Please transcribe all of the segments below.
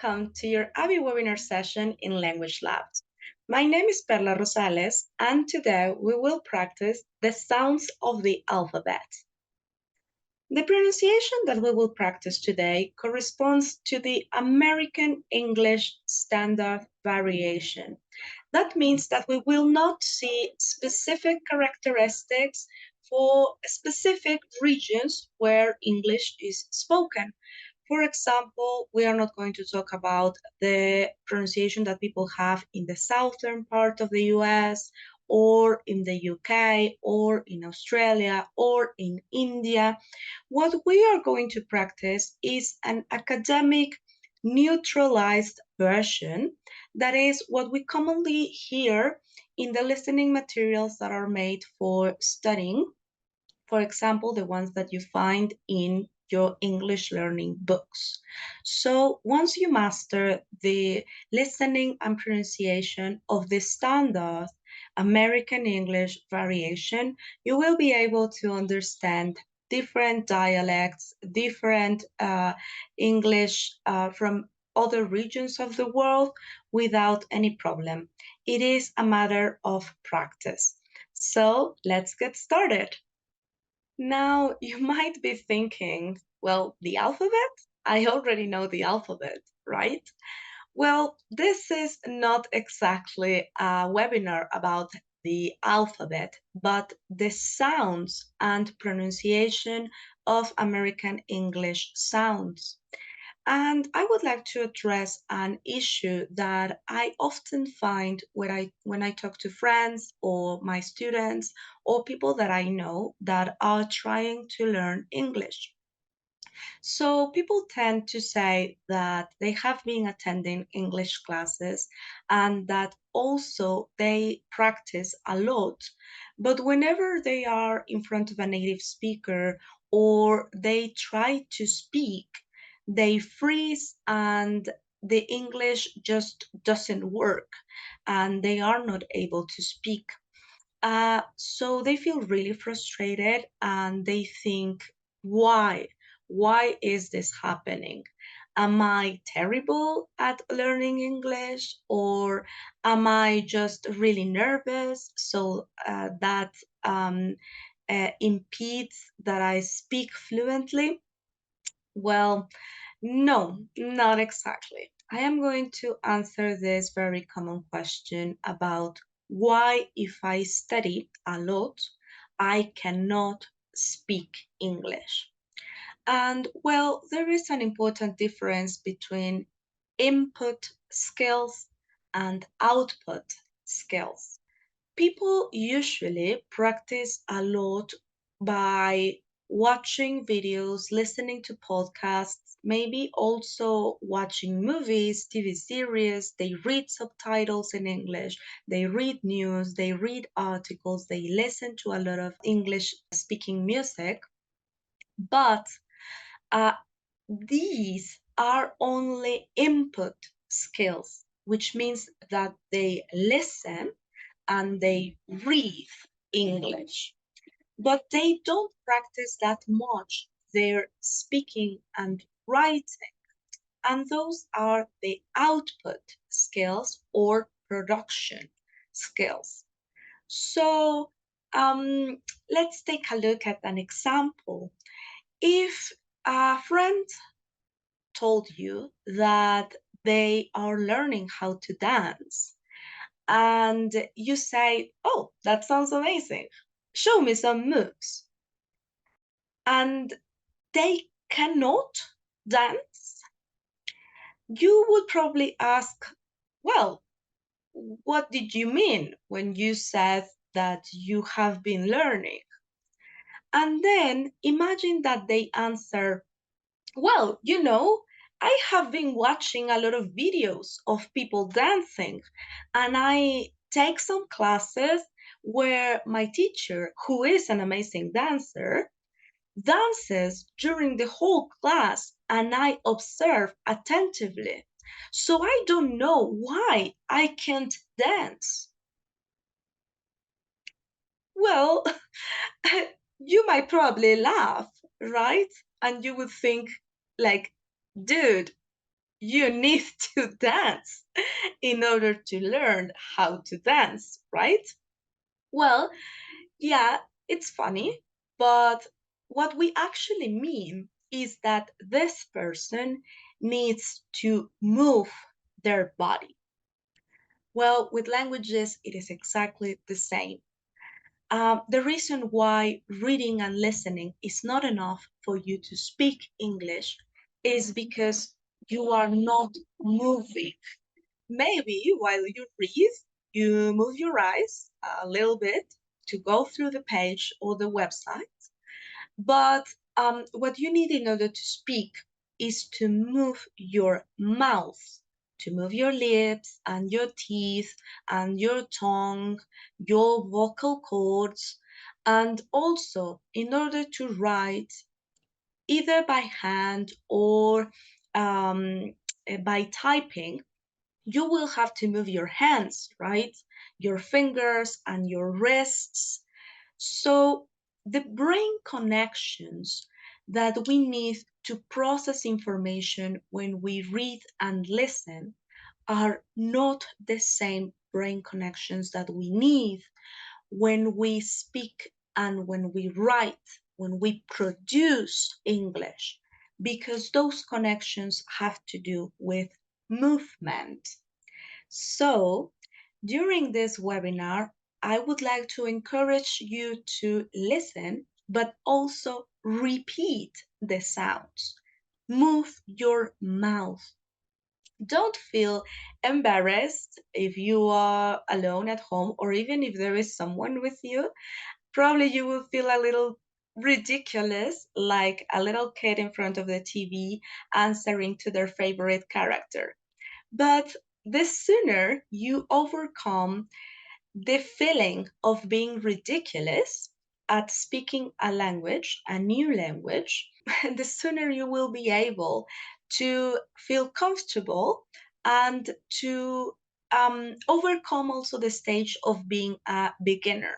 welcome to your ABI webinar session in Language Labs. My name is Perla Rosales, and today we will practice the sounds of the alphabet. The pronunciation that we will practice today corresponds to the American English Standard Variation. That means that we will not see specific characteristics for specific regions where English is spoken. For example, we are not going to talk about the pronunciation that people have in the southern part of the US or in the UK or in Australia or in India. What we are going to practice is an academic neutralized version. That is what we commonly hear in the listening materials that are made for studying. For example, the ones that you find in your English learning books. So once you master the listening and pronunciation of the standard American English variation, you will be able to understand different dialects, different English from other regions of the world without any problem. It is a matter of practice. So let's get started. Now, you might be thinking, well, the alphabet? I already know the alphabet, right? Well, this is not exactly a webinar about the alphabet, but the sounds and pronunciation of American English sounds. And I would like to address an issue that I often find when I talk to friends or my students or people that I know that are trying to learn English. So people tend to say that they have been attending English classes and that also they practice a lot. But whenever they are in front of a native speaker or they try to speak, they freeze and the English just doesn't work and they are not able to speak. So they feel really frustrated and they think, why? Why is this happening? Am I terrible at learning English or am I just really nervous so that impedes that I speak fluently? Well, no, not exactly. I am going to answer this very common question about why, if I study a lot, I cannot speak English. And well, there is an important difference between input skills and output skills. People usually practice a lot by watching videos, listening to podcasts, maybe also watching movies, TV series. They read subtitles in English, they read news, they read articles, they listen to a lot of English speaking music. But uh, these are only input skills, which means that they listen and they read English, but they don't practice that much their speaking and writing. And those are the output skills or production skills. So let's take a look at an example. If a friend told you that they are learning how to dance, and you say, oh, that sounds amazing. Show me some moves. And they cannot dance. You would probably ask, well, what did you mean when you said that you have been learning? And then imagine that they answer, well, I have been watching a lot of videos of people dancing, and I take some classes where my teacher, who is an amazing dancer, dances during the whole class, and I observe attentively. So I don't know why I can't dance. Well, you might probably laugh, right? And you would think, like, dude, you need to dance in order to learn how to dance, right? Well, yeah, it's funny, but what we actually mean is that this person needs to move their body. Well, with languages, it is exactly the same. The reason why reading and listening is not enough for you to speak English is because you are not moving. Maybe while you read, you move your eyes a little bit to go through the page or the website, but what you need in order to speak is to move your mouth, to move your lips and your teeth and your tongue, your vocal cords, and also in order to write either by hand or um, by typing, you will have to move your hands, right? Your fingers and your wrists. So the brain connections that we need to process information when we read and listen are not the same brain connections that we need when we speak and when we write, when we produce English, because those connections have to do with movement. So, during this webinar, I would like to encourage you to listen, but also repeat the sounds. Move your mouth. Don't feel embarrassed if you are alone at home or even if there is someone with you. Probably you will feel a little ridiculous, like a little kid in front of the TV answering to their favorite character. But the sooner you overcome the feeling of being ridiculous at speaking a language, a new language, the sooner you will be able to feel comfortable and to overcome also the stage of being a beginner.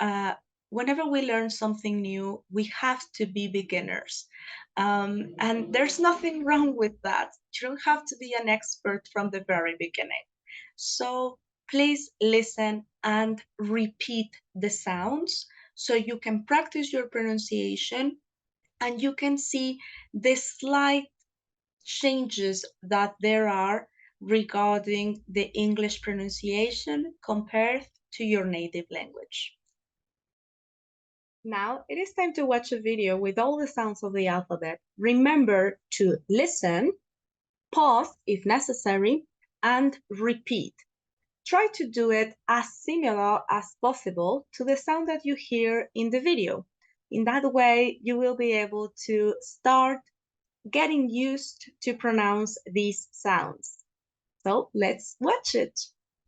uh, Whenever we learn something new, we have to be beginners. And there's nothing wrong with that. You don't have to be an expert from the very beginning. So please listen and repeat the sounds so you can practice your pronunciation and you can see the slight changes that there are regarding the English pronunciation compared to your native language. Now it is time to watch a video with all the sounds of the alphabet. Remember to listen, pause if necessary, and repeat. Try to do it as similar as possible to the sound that you hear in the video. In that way, you will be able to start getting used to pronounce these sounds. So let's watch it.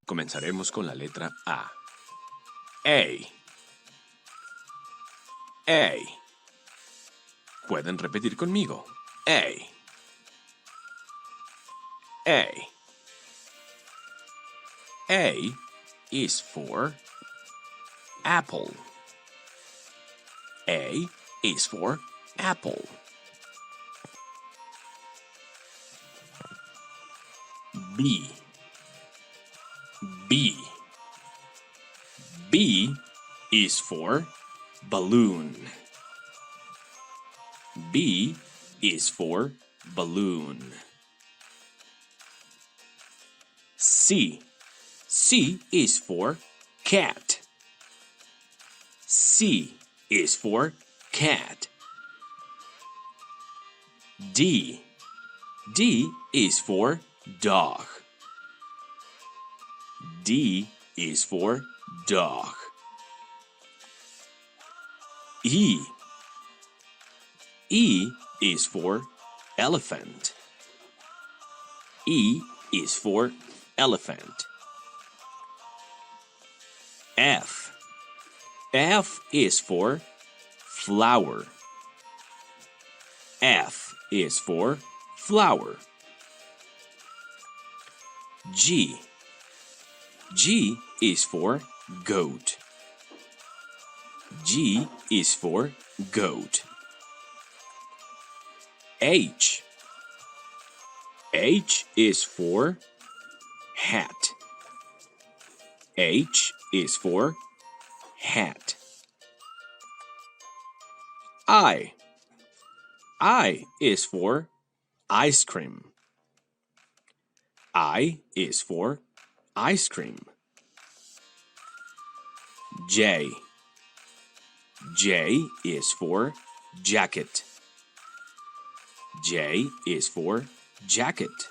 Comenzaremos con la letra A. A. A. Pueden repetir conmigo. A. A. A is for apple. A is for apple. B. B. B is for balloon. B is for balloon. C. C is for cat. C is for cat. D. D is for dog. D is for dog. E. E is for elephant. E is for elephant. F. F is for flower. F is for flower. G. G is for goat. G is for goat. H. H is for hat. H is for hat. I. I is for ice cream. I is for ice cream. J. J is for jacket. J is for jacket.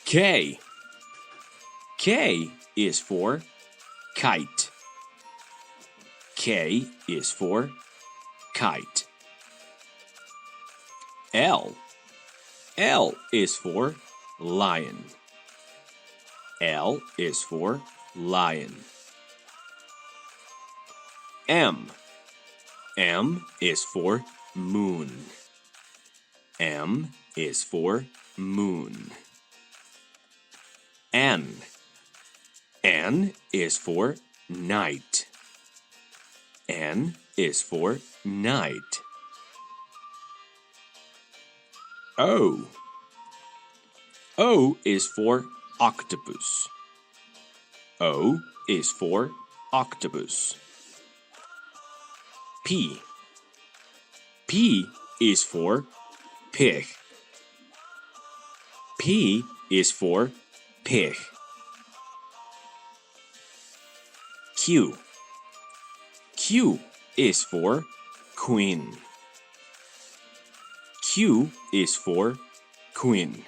K. K is for kite. K is for kite. L. L is for lion. L is for lion. M. M is for moon. M is for moon. N. N is for night. N is for night. O. O is for octopus. O is for octopus. P. P is for pig. P is for pig. Q. Q is for queen. Q is for queen.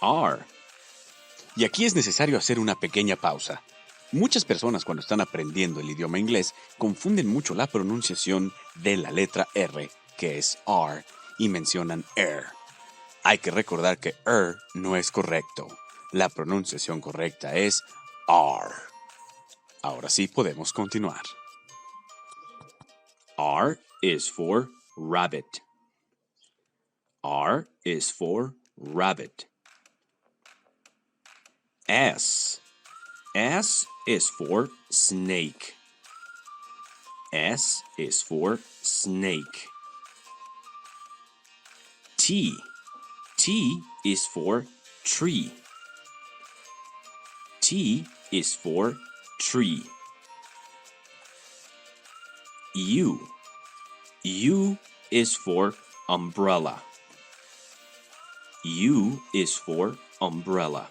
R. Y aquí es necesario hacer una pequeña pausa. Muchas personas cuando están aprendiendo el idioma inglés confunden mucho la pronunciación de la letra R, que es R, y mencionan Hay que recordar que no es correcto. La pronunciación correcta es R. Ahora sí podemos continuar. R is for rabbit. R is for rabbit. S. S is for snake. S is for snake. T. T is for tree. T is for tree. U. U is for umbrella. U is for umbrella.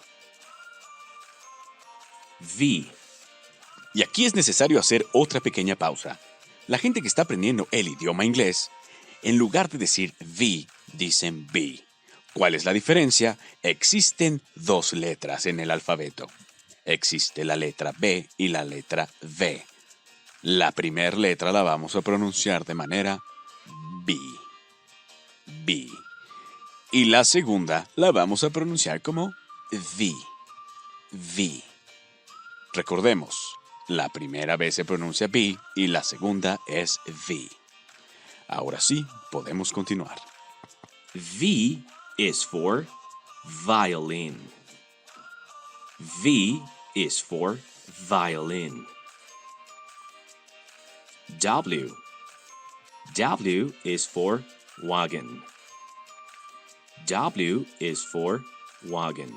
V. Y aquí es necesario hacer otra pequeña pausa. La gente que está aprendiendo el idioma inglés, en lugar de decir V, dicen B. ¿Cuál es la diferencia? Existen dos letras en el alfabeto. Existe la letra B y la letra V. La primera letra la vamos a pronunciar de manera B. B. Y la segunda la vamos a pronunciar como V. V. Recordemos, la primera vez se pronuncia B y la segunda es V. Ahora sí, podemos continuar. V is for violin. V is for violin. W. W is for wagon. W is for wagon.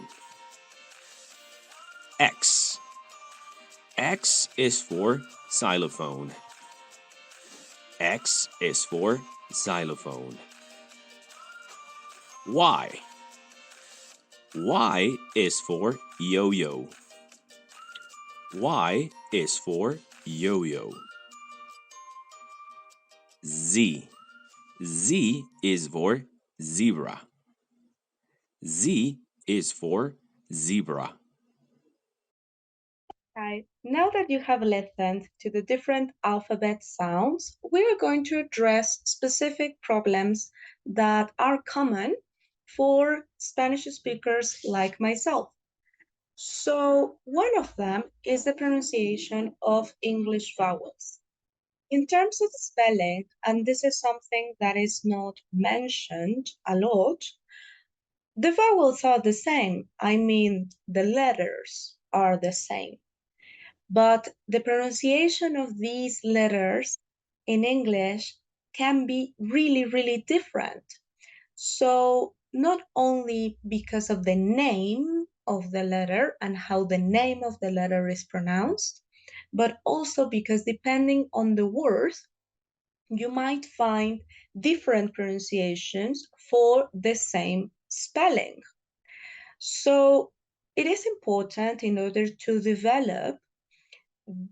X. X is for xylophone. X is for xylophone. Y. Y is for yo-yo. Y is for yo-yo. Z. Z is for zebra. Z is for zebra. Hi, now that you have listened to the different alphabet sounds, we are going to address specific problems that are common for Spanish speakers like myself. So, one of them is the pronunciation of English vowels. In terms of spelling, and this is something that is not mentioned a lot, the vowels are the same. I mean, the letters are the same. But the pronunciation of these letters in English can be really, really different. So, not only because of the name of the letter and how the name of the letter is pronounced, but also because depending on the word, you might find different pronunciations for the same spelling. So, it is important in order to develop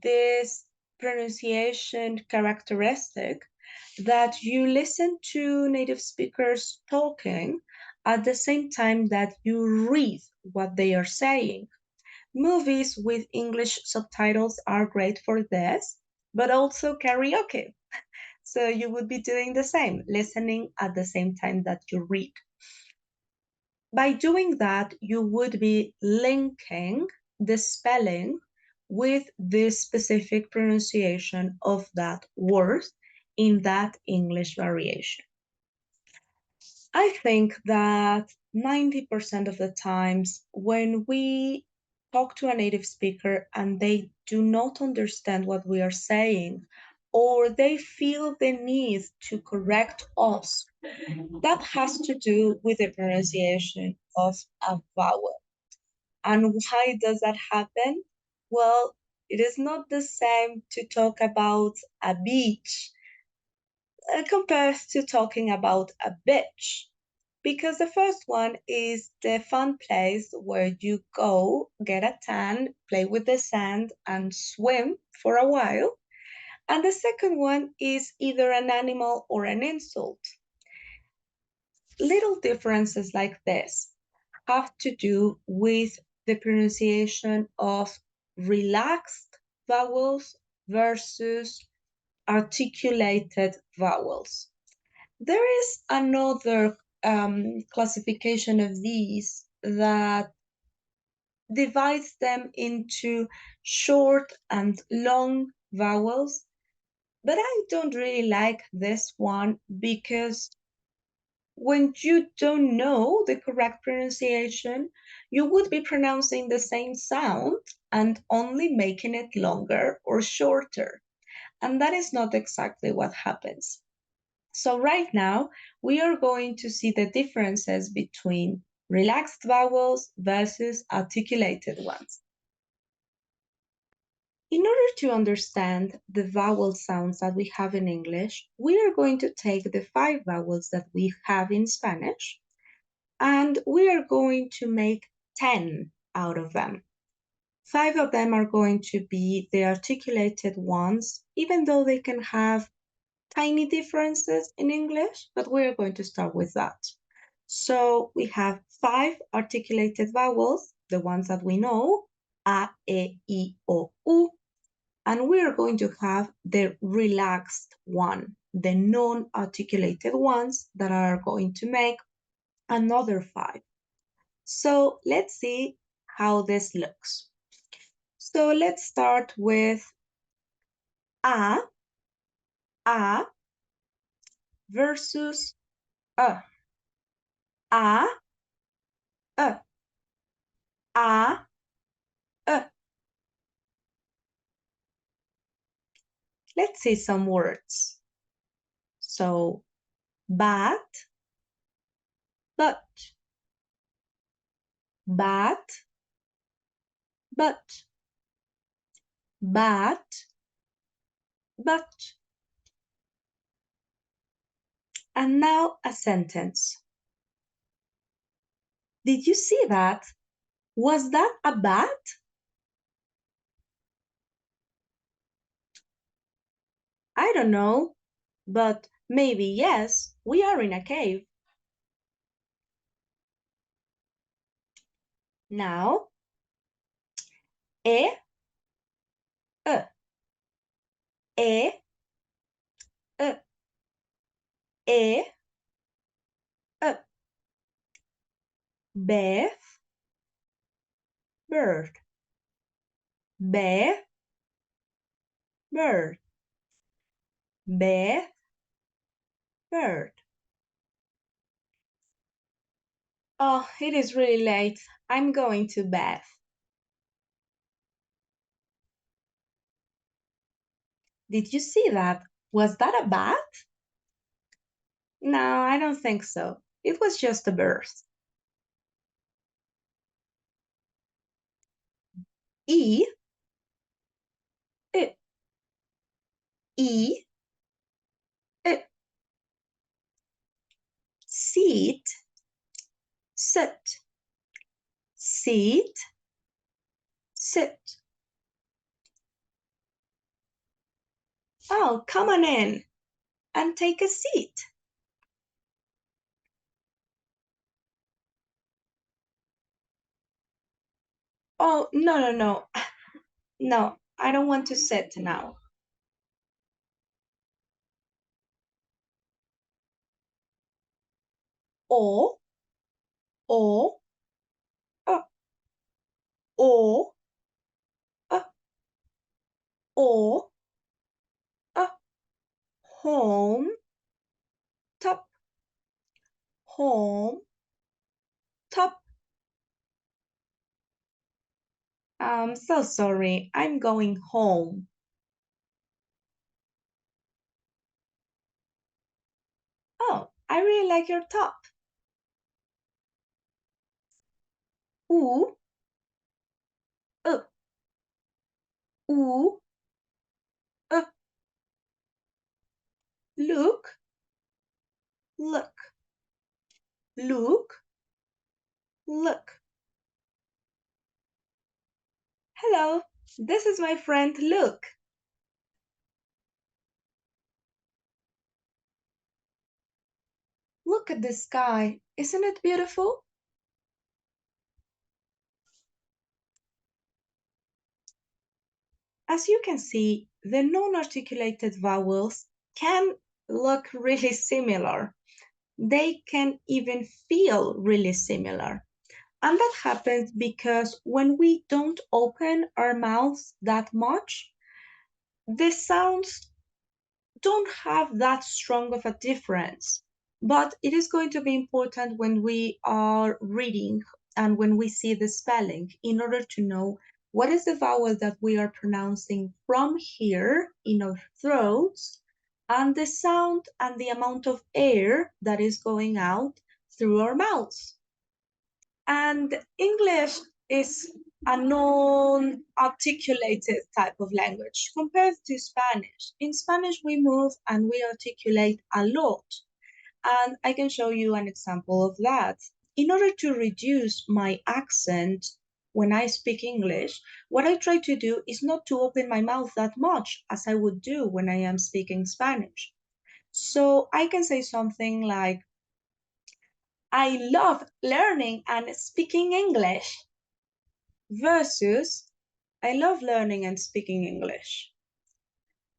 this pronunciation characteristic that you listen to native speakers talking at the same time that you read what they are saying. Movies with English subtitles are great for this, but also karaoke. So you would be doing the same, listening at the same time that you read. By doing that, you would be linking the spelling with the specific pronunciation of that word in that English variation. I think that 90% of the times when we talk to a native speaker and they do not understand what we are saying, or they feel the need to correct us, that has to do with the pronunciation of a vowel. And why does that happen? Well, it is not the same to talk about a beach compared to talking about a beach. Because the first one is the fun place where you go, get a tan, play with the sand, and swim for a while. And the second one is either an animal or an insult. Little differences like this have to do with the pronunciation of relaxed vowels versus articulated vowels. There is another classification of these that divides them into short and long vowels, but I don't really like this one because when you don't know the correct pronunciation, you would be pronouncing the same sound and only making it longer or shorter. And that is not exactly what happens. So, right now, we are going to see the differences between relaxed vowels versus articulated ones. In order to understand the vowel sounds that we have in English, we are going to take the 5 vowels that we have in Spanish and we are going to make 10 out of them. 5 of them are going to be the articulated ones, even though they can have tiny differences in English, but we're going to start with that. So we have 5 articulated vowels, the ones that we know, a, e, I, o, u, and we're going to have the relaxed one, the non-articulated ones that are going to make another 5. So let's see how this looks. So let's start with a, a versus a, a, a, a, a. Let's see some words. So bat, but, bat, but, bat, but. And now a sentence. Did you see that? Was that a bat? I don't know, but maybe yes, we are in a cave. Now, e, e, e, e, e, e. Beth, bird, Beth, bird, Beth, bird. Oh, it is really late. I'm going to bed. Did you see that? Was that a bat? No, I don't think so. It was just a birth. E, I, E, I. Seat, sit, seat, sit. Oh, come on in and take a seat. Oh, no, no, no. No, I don't want to sit now. O, O, uh, O, uh, O, uh, home, top, home, top. I'm so sorry. I'm going home. Oh, I really like your top. Ooh, uh, ooh, uh, look, look, look, look. Hello, this is my friend Luke. Look at the sky. Isn't it beautiful? As you can see, the non-articulated vowels can look really similar. They can even feel really similar. And that happens because when we don't open our mouths that much, the sounds don't have that strong of a difference. But it is going to be important when we are reading and when we see the spelling in order to know what is the vowel that we are pronouncing from here in our throats and the sound and the amount of air that is going out through our mouths. And English is a non-articulated type of language compared to Spanish. In Spanish, we move and we articulate a lot. And I can show you an example of that. In order to reduce my accent when I speak English, what I try to do is not to open my mouth that much as I would do when I am speaking Spanish. So I can say something like, I love learning and speaking English versus I love learning and speaking English.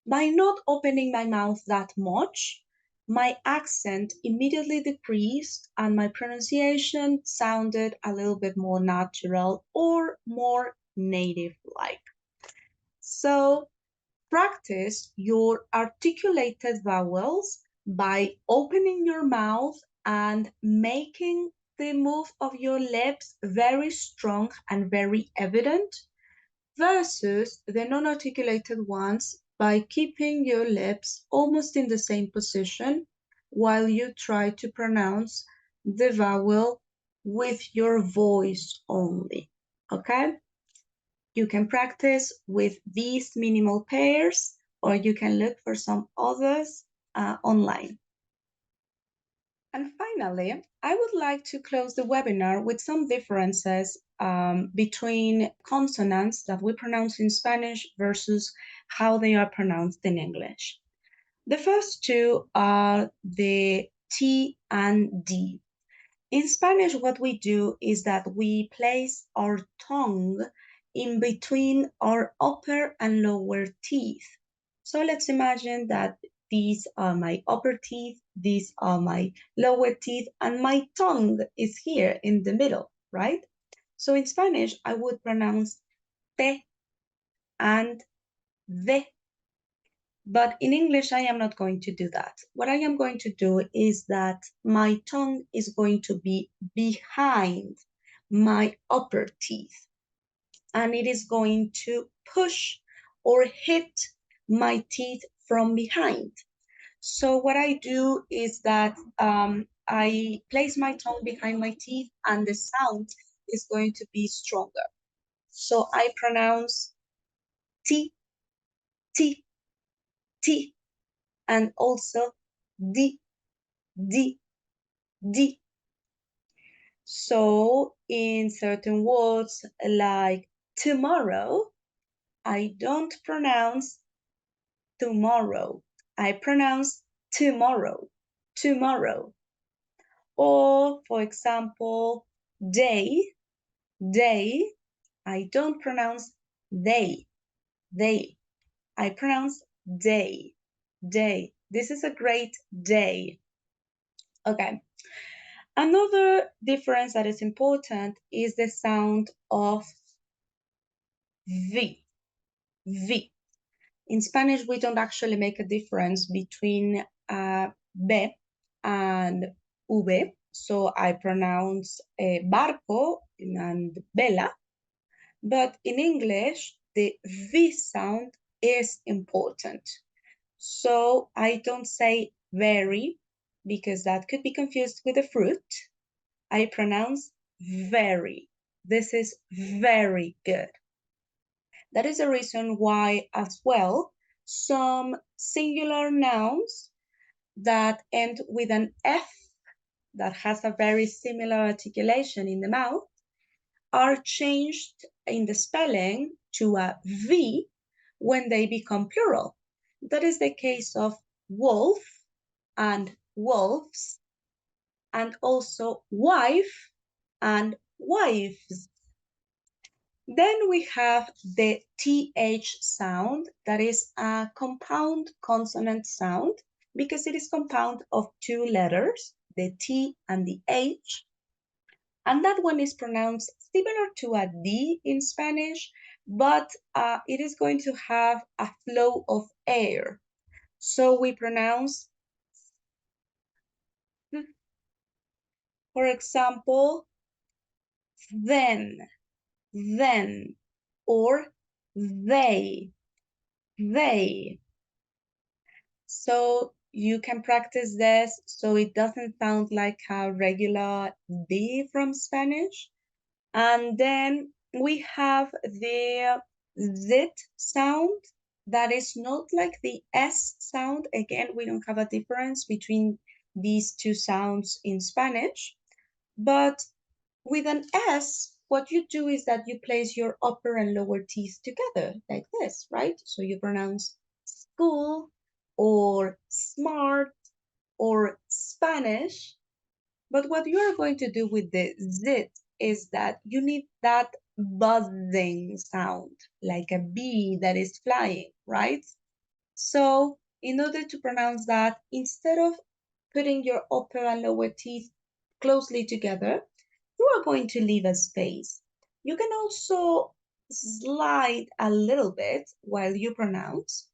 By not opening my mouth that much, my accent immediately decreased and my pronunciation sounded a little bit more natural or more native-like. So practice your articulated vowels by opening your mouth and making the move of your lips very strong and very evident versus the non-articulated ones by keeping your lips almost in the same position while you try to pronounce the vowel with your voice only, okay? You can practice with these minimal pairs or you can look for some others online. And finally, I would like to close the webinar with some differences between consonants that we pronounce in Spanish versus how they are pronounced in English. The first two are the T and D. In Spanish, what we do is that we place our tongue in between our upper and lower teeth. So let's imagine that these are my upper teeth, these are my lower teeth, and my tongue is here in the middle, right? So in Spanish, I would pronounce te and de. But in English, I am not going to do that. What I am going to do is that my tongue is going to be behind my upper teeth. And it is going to push or hit my teeth from behind. So what I do is that I place my tongue behind my teeth and the sound is going to be stronger. So I pronounce T, T, T, and also D, D, D. So in certain words like tomorrow, I don't pronounce tomorrow. I pronounce tomorrow, tomorrow. Or for example, day, day, I don't pronounce they, they. I pronounce day, day. This is a great day. Okay. Another difference that is important is the sound of V, V. In Spanish, we don't actually make a difference between B and V. So I pronounce barco and vela. But in English, the V sound is important. So I don't say very because that could be confused with a fruit. I pronounce very. This is very good. That is the reason why, as well, some singular nouns that end with an F that has a very similar articulation in the mouth are changed in the spelling to a V when they become plural. That is the case of wolf and wolves, and also wife and wives. Then we have the TH sound, that is a compound consonant sound because it is compound of two letters, the T and the H. And that one is pronounced similar to a D in Spanish, but it is going to have a flow of air. So we pronounce, for example, then, or they. So you can practice this so it doesn't sound like a regular D from Spanish. And then we have the Z sound that is not like the S sound. Again, we don't have a difference between these two sounds in Spanish. But with an S, what you do is that you place your upper and lower teeth together like this, right? So you pronounce school or smart or Spanish. But what you are going to do with the Z is that you need that buzzing sound, like a bee that is flying, right? So in order to pronounce that, instead of putting your upper and lower teeth closely together, you are going to leave a space. You can also slide a little bit while you pronounce,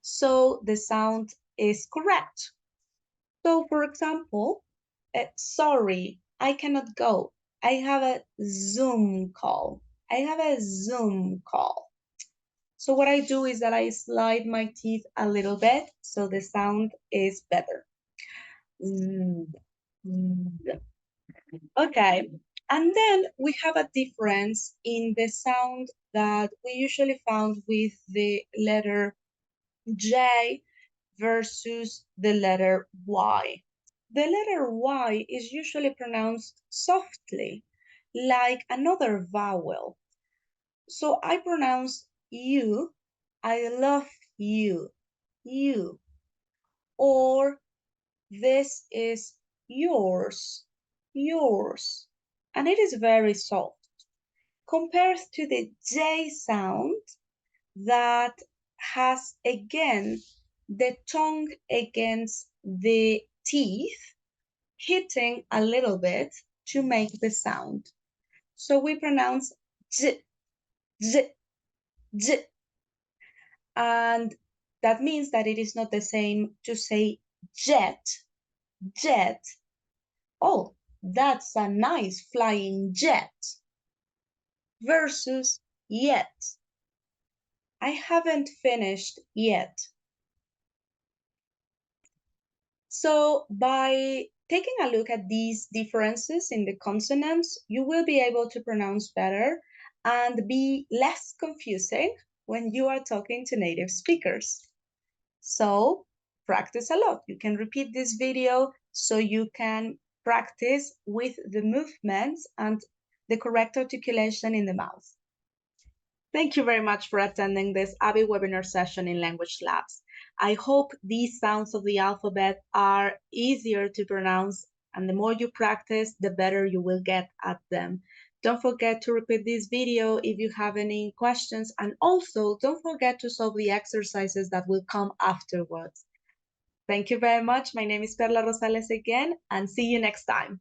so the sound is correct. So for example, sorry, I cannot go. I have a Zoom call. I have a Zoom call. So what I do is that I slide my teeth a little bit so the sound is better. Okay, and then we have a difference in the sound that we usually found with the letter J versus the letter Y. The letter Y is usually pronounced softly, like another vowel. So I pronounce you, I love you, you. Or this is yours, yours. And it is very soft. Compared to the J sound that has again the tongue against the teeth, hitting a little bit to make the sound. So we pronounce j, j, j. And that means that it is not the same to say jet, jet. Oh, that's a nice flying jet. Versus yet. I haven't finished yet. So by taking a look at these differences in the consonants, you will be able to pronounce better and be less confusing when you are talking to native speakers. So practice a lot. You can repeat this video so you can practice with the movements and the correct articulation in the mouth. Thank you very much for attending this ABI webinar session in Language Labs. I hope these sounds of the alphabet are easier to pronounce, and the more you practice, the better you will get at them. Don't forget to repeat this video if you have any questions, and also don't forget to solve the exercises that will come afterwards. Thank you very much. My name is Perla Rosales again, and see you next time.